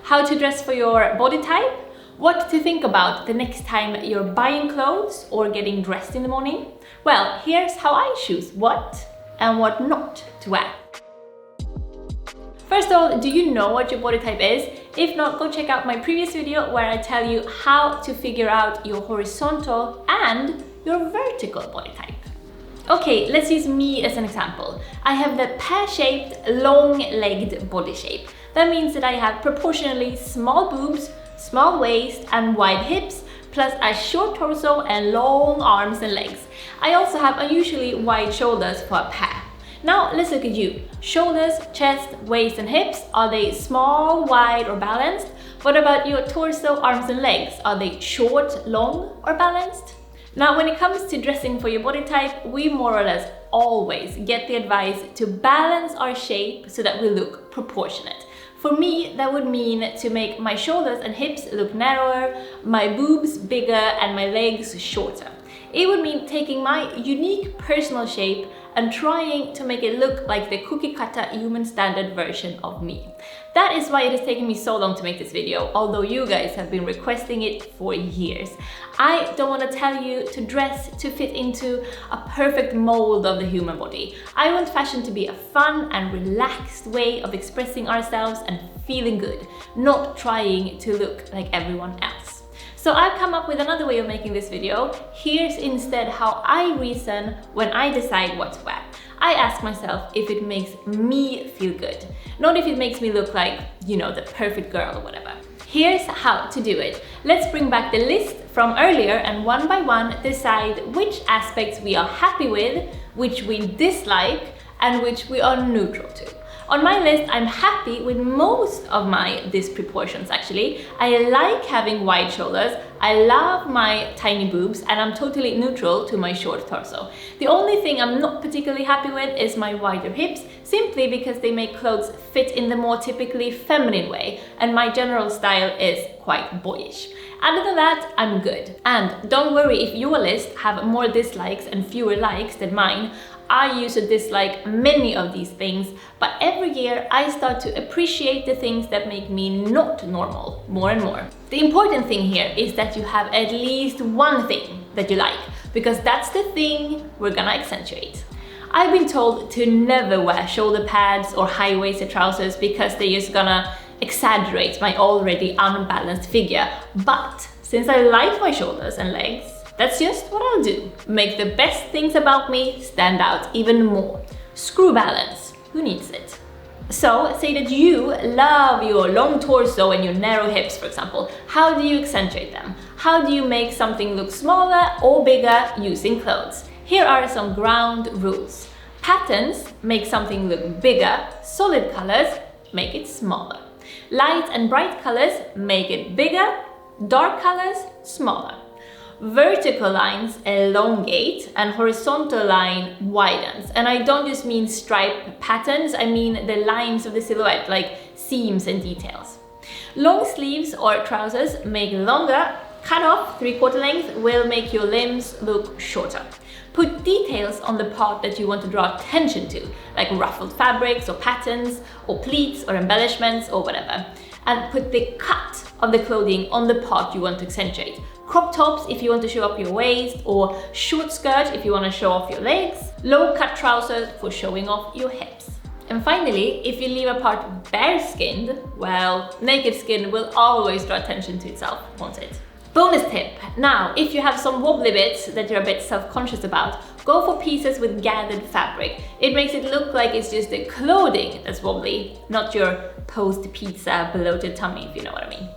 how to dress for your body type, what to think about the next time you're buying clothes or getting dressed in the morning. Well, here's how I choose what and what not to wear. First of all, do you know what your body type is? If not, go check out my previous video where I tell you how to figure out your horizontal and your vertical body type. Okay, let's use me as an example. I have the pear-shaped, long-legged body shape. That means that I have proportionally small boobs, small waist and wide hips, plus a short torso and long arms and legs. I also have unusually wide shoulders for a pear. Now let's look at you. Shoulders, chest, waist and hips, are they small, wide or balanced? What about your torso, arms and legs? Are they short, long or balanced? Now, when it comes to dressing for your body type, we more or less always get the advice to balance our shape so that we look proportionate. For me, that would mean to make my shoulders and hips look narrower, my boobs bigger and my legs shorter. It would mean taking my unique personal shape and trying to make it look like the cookie-cutter human standard version of me. That is why it has taken me so long to make this video, although you guys have been requesting it for years. I don't want to tell you to dress to fit into a perfect mold of the human body. I want fashion to be a fun and relaxed way of expressing ourselves and feeling good, not trying to look like everyone else. So I've come up with another way of making this video. Here's instead how I reason when I decide what to wear. I ask myself if it makes me feel good, not if it makes me look like, you know, the perfect girl or whatever. Here's how to do it. Let's bring back the list from earlier and one by one decide which aspects we are happy with, which we dislike, and which we are neutral to. On my list, I'm happy with most of my disproportions actually. I like having wide shoulders, I love my tiny boobs, and I'm totally neutral to my short torso. The only thing I'm not particularly happy with is my wider hips, simply because they make clothes fit in the more typically feminine way, and my general style is quite boyish. Other than that, I'm good. And don't worry if your list have more dislikes and fewer likes than mine. I used to dislike many of these things, but every year I start to appreciate the things that make me not normal more and more. The important thing here is that you have at least one thing that you like, because that's the thing we're gonna accentuate. I've been told to never wear shoulder pads or high-waisted trousers because they're just gonna exaggerate my already unbalanced figure, but since I like my shoulders and legs, that's just what I'll do. Make the best things about me stand out even more. Screw balance, who needs it? So, say that you love your long torso and your narrow hips, for example. How do you accentuate them? How do you make something look smaller or bigger using clothes? Here are some ground rules. Patterns make something look bigger, solid colors make it smaller. Light and bright colors make it bigger, dark colors smaller. Vertical lines elongate and horizontal line widens. And I don't just mean stripe patterns, I mean the lines of the silhouette, like seams and details. Long sleeves or trousers make longer. Cut off 3/4 length will make your limbs look shorter. Put details on the part that you want to draw attention to, like ruffled fabrics or patterns or pleats or embellishments or whatever. And put the cut of the clothing on the part you want to accentuate. Crop tops if you want to show up your waist, or short skirt if you want to show off your legs. Low cut trousers for showing off your hips. And finally, if you leave a part bare-skinned, well, naked skin will always draw attention to itself, won't it? Bonus tip. Now, if you have some wobbly bits that you're a bit self-conscious about, go for pieces with gathered fabric. It makes it look like it's just the clothing that's wobbly, not your post-pizza bloated tummy, if you know what I mean.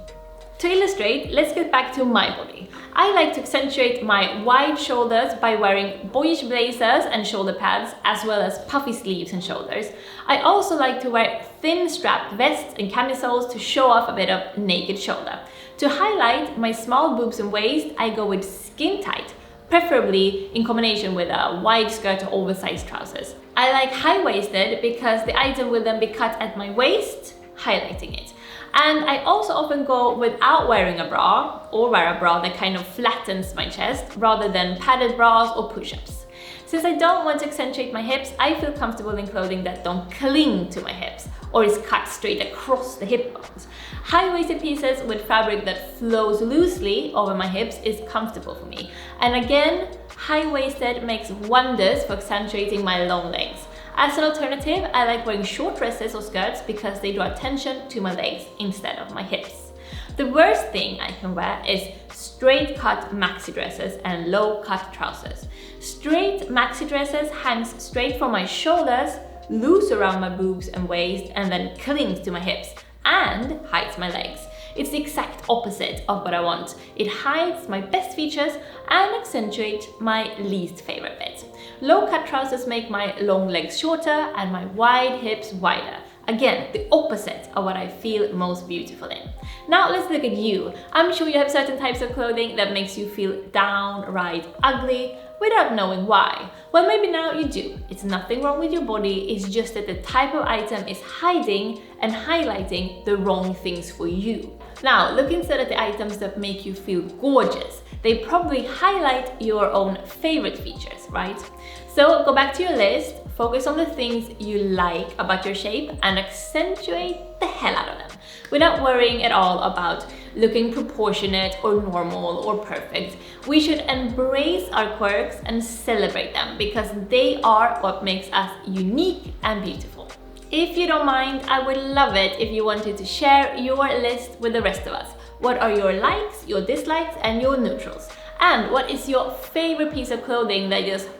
To illustrate, let's get back to my body. I like to accentuate my wide shoulders by wearing boyish blazers and shoulder pads, as well as puffy sleeves and shoulders. I also like to wear thin strapped vests and camisoles to show off a bit of naked shoulder. To highlight my small boobs and waist, I go with skin tight, preferably in combination with a wide skirt or oversized trousers. I like high-waisted because the item will then be cut at my waist, highlighting it. And I also often go without wearing a bra, or wear a bra that kind of flattens my chest, rather than padded bras or push-ups. Since I don't want to accentuate my hips, I feel comfortable in clothing that don't cling to my hips, or is cut straight across the hip bones. High-waisted pieces with fabric that flows loosely over my hips is comfortable for me. And again, high-waisted makes wonders for accentuating my long legs. As an alternative, I like wearing short dresses or skirts because they draw attention to my legs instead of my hips. The worst thing I can wear is straight cut maxi dresses and low cut trousers. Straight maxi dresses hangs straight from my shoulders, loose around my boobs and waist, and then clings to my hips and hides my legs. It's the exact opposite of what I want. It hides my best features and accentuates my least favorite bits. Low-cut trousers make my long legs shorter and my wide hips wider. Again, the opposite of what I feel most beautiful in. Now let's look at you. I'm sure you have certain types of clothing that makes you feel downright ugly without knowing why. Well, maybe now you do. It's nothing wrong with your body, it's just that the type of item is hiding and highlighting the wrong things for you. Now, look instead at the items that make you feel gorgeous. They probably highlight your own favorite features, right? So go back to your list, focus on the things you like about your shape and accentuate the hell out of them without worrying at all about looking proportionate or normal or perfect. We should embrace our quirks and celebrate them because they are what makes us unique and beautiful. If you don't mind, I would love it if you wanted to share your list with the rest of us. What are your likes, your dislikes, and your neutrals? And what is your favorite piece of clothing that just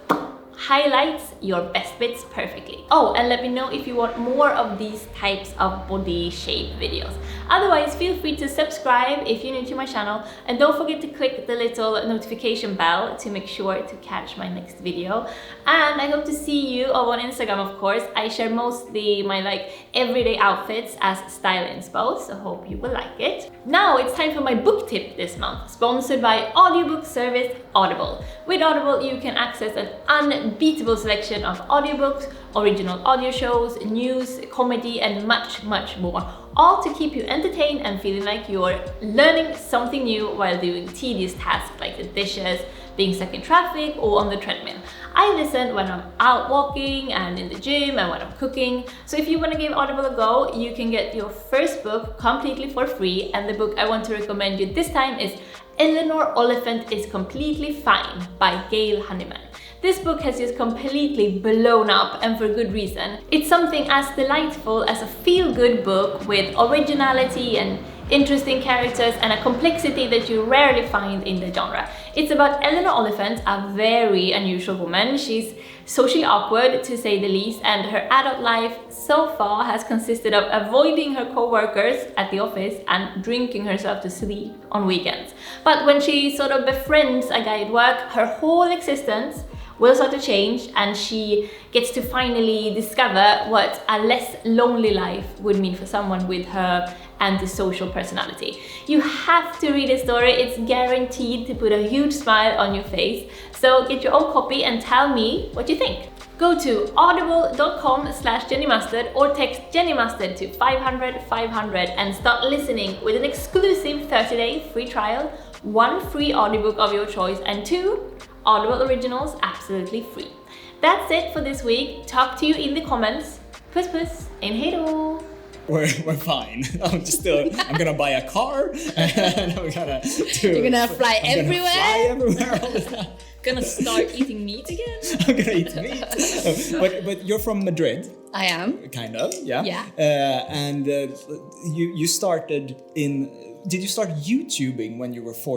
highlights your best bits perfectly? Oh, and let me know if you want more of these types of body shape videos. Otherwise, feel free to subscribe if you're new to my channel, and don't forget to click the little notification bell to make sure to catch my next video. And I hope to see you on Instagram, of course. I share mostly my everyday outfits as style inspo, so hope you will like it. Now it's time for my book tip this month, sponsored by audiobook service Audible. With Audible, you can access an unbeatable selection of audiobooks, original audio shows, news, comedy, and much, much more. All to keep you entertained and feeling like you're learning something new while doing tedious tasks like the dishes, being stuck in traffic, or on the treadmill. I listen when I'm out walking and in the gym and when I'm cooking. So if you want to give Audible a go, you can get your first book completely for free. And the book I want to recommend you this time is Eleanor Oliphant is Completely Fine by Gail Honeyman. This book has just completely blown up, and for good reason. It's something as delightful as a feel-good book with originality and interesting characters and a complexity that you rarely find in the genre. It's about Eleanor Oliphant, a very unusual woman. She's socially awkward, to say the least, and her adult life so far has consisted of avoiding her co-workers at the office and drinking herself to sleep on weekends. But when she sort of befriends a guy at work, her whole existence will start to change, and she gets to finally discover what a less lonely life would mean for someone with her antisocial personality. You have to read the story. It's guaranteed to put a huge smile on your face. So get your own copy and tell me what you think. Go to audible.com/jennymustard or text jennymustard to 500 500 and start listening with an exclusive 30-day free trial, 1 free audiobook of your choice, and 2 Audible originals absolutely free. That's it for this week. Talk to you in the comments. Puss puss and hej då! We're fine. I'm gonna buy a car and You're gonna fly everywhere all the time. Gonna start eating meat again? I'm gonna eat meat. But you're from Madrid. I am. Kind of, yeah. Yeah. And you started in. Did you start YouTubing when you were 14?